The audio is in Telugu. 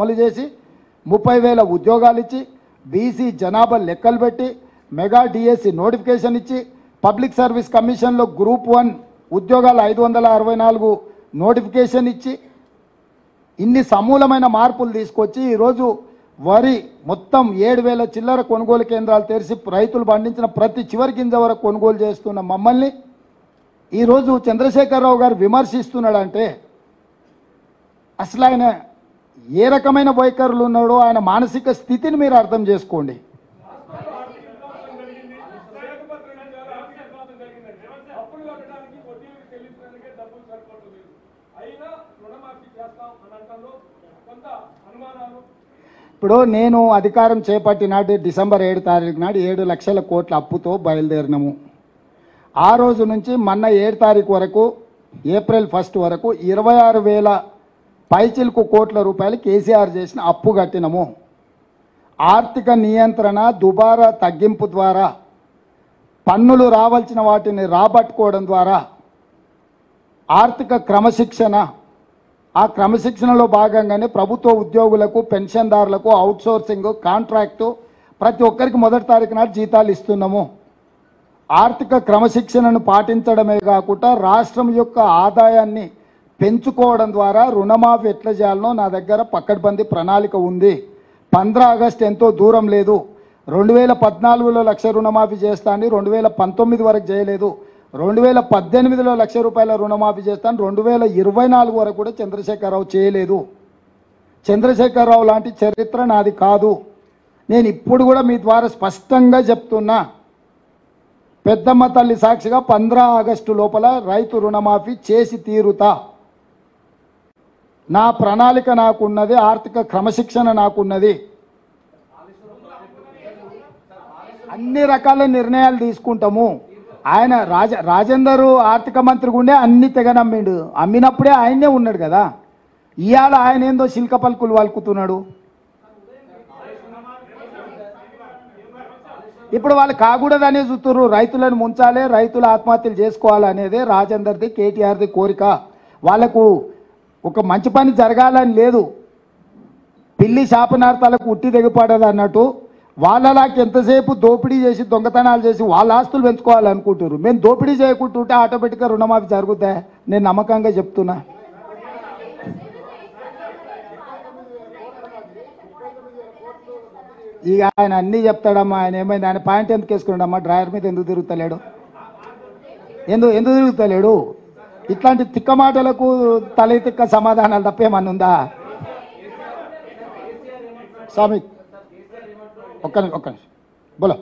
అమలు చేసి 30,000 ఉద్యోగాలు ఇచ్చి బీసీ జనాభా లెక్కలు పెట్టి మెగా డిఎస్సి నోటిఫికేషన్ ఇచ్చి పబ్లిక్ సర్వీస్ కమిషన్లో గ్రూప్ 1 ఉద్యోగాలు 564 నోటిఫికేషన్ ఇచ్చి ఇన్ని సమూలమైన మార్పులు తీసుకొచ్చి ఈరోజు వరి మొత్తం 7,000 చిల్లర కొనుగోలు కేంద్రాలు తెరిచి రైతులు పండించిన ప్రతి చివరి గింజ వరకు కొనుగోలు చేస్తున్న మమ్మల్ని ఈరోజు చంద్రశేఖరరావు గారు విమర్శిస్తున్నాడంటే అసలు ఆయన ఏ రకమైన వైఖరులు ఉన్నాడో ఆయన మానసిక స్థితిని మీరు అర్థం చేసుకోండి. ఇప్పుడు నేను అధికారం చేపట్టినాటి డిసెంబర్ 7 తారీఖు నాడు 7 లక్షల కోట్ల అప్పుతో బయలుదేరినాము. ఆ రోజు నుంచి మొన్న 7 తారీఖు వరకు ఏప్రిల్ 1 వరకు 26,000 పైచిలకు కోట్ల రూపాయలు కేసీఆర్ చేసిన అప్పు కట్టినము. ఆర్థిక నియంత్రణ దుబారా తగ్గింపు ద్వారా పన్నులు రావాల్సిన వాటిని రాబట్టుకోవడం ద్వారా ఆర్థిక క్రమశిక్షణ, ఆ క్రమశిక్షణలో భాగంగానే ప్రభుత్వ ఉద్యోగులకు పెన్షన్దారులకు అవుట్సోర్సింగ్ కాంట్రాక్టు ప్రతి ఒక్కరికి 1 తారీఖు నాడు జీతాలు ఇస్తున్నాము. ఆర్థిక క్రమశిక్షణను పాటించడమే కాకుండా రాష్ట్రం యొక్క ఆదాయాన్ని పెంచుకోవడం ద్వారా రుణమాఫీ ఎట్లా చేయాలనో నా దగ్గర పక్కడ్బందీ ప్రణాళిక ఉంది. 15 ఆగస్టు ఎంతో దూరం లేదు. 2014లో లక్ష రుణమాఫీ చేస్తాను, 2019 వరకు చేయలేదు. 2018లో ₹1,00,000 రుణమాఫీ చేస్తాను, 2024 వరకు కూడా చంద్రశేఖరరావు చేయలేదు. చంద్రశేఖరరావు లాంటి చరిత్ర నాది కాదు. నేను ఇప్పుడు కూడా మీ ద్వారా స్పష్టంగా చెప్తున్నా, పెద్దమ్మ తల్లి సాక్షిగా 15 ఆగస్టు లోపల రైతు రుణమాఫీ చేసి తీరుతా. నా ప్రణాళిక నాకున్నది, ఆర్థిక క్రమశిక్షణ నాకున్నది. అన్ని రకాల నిర్ణయాలు తీసుకుంటాము. ఆయన రాజేందర్ ఆర్థిక మంత్రిగా ఉండే అన్ని తెగ నమ్మిండు. అమ్మినప్పుడే ఆయనే ఉన్నాడు కదా. ఇవాళ ఆయన ఏందో శిల్క పలుకులు వలుకుతున్నాడు. ఇప్పుడు వాళ్ళు కాకూడదనే చూస్తున్నారు. రైతులను ముంచాలి, రైతులు ఆత్మహత్యలు చేసుకోవాలనేదే రాజేందర్ది కేటీఆర్ది కోరిక. వాళ్లకు ఒక మంచి పని జరగాలని లేదు. పిల్లి శాపనార్థాలకు ఉట్టి దిగపడదు అన్నట్టు వాళ్ళలాకి ఎంతసేపు దోపిడీ చేసి దొంగతనాలు చేసి వాళ్ళ ఆస్తులు పెంచుకోవాలనుకుంటారు. మేము దోపిడీ చేయకుంటుంటే ఆటోమేటిక్గా రుణమాఫీ జరుగుతా. నేను నమ్మకంగా చెప్తున్నా. ఇక ఆయన అన్నీ చెప్తాడమ్మా. ఆయన ఏమైంది, ఆయన పాయింట్ ఎందుకు వేసుకున్నాడమ్మా? డ్రాయర్ మీద ఎందుకు తిరుగుతలేడు? ఎందుకు తిరుగుతలేడు? ఇట్లాంటి తిక్క మాటలకు తల తిక్క సమాధానాలు తప్పేమన్నా ఉందా? స్వామి ఒక్క నిమిషం బోలో.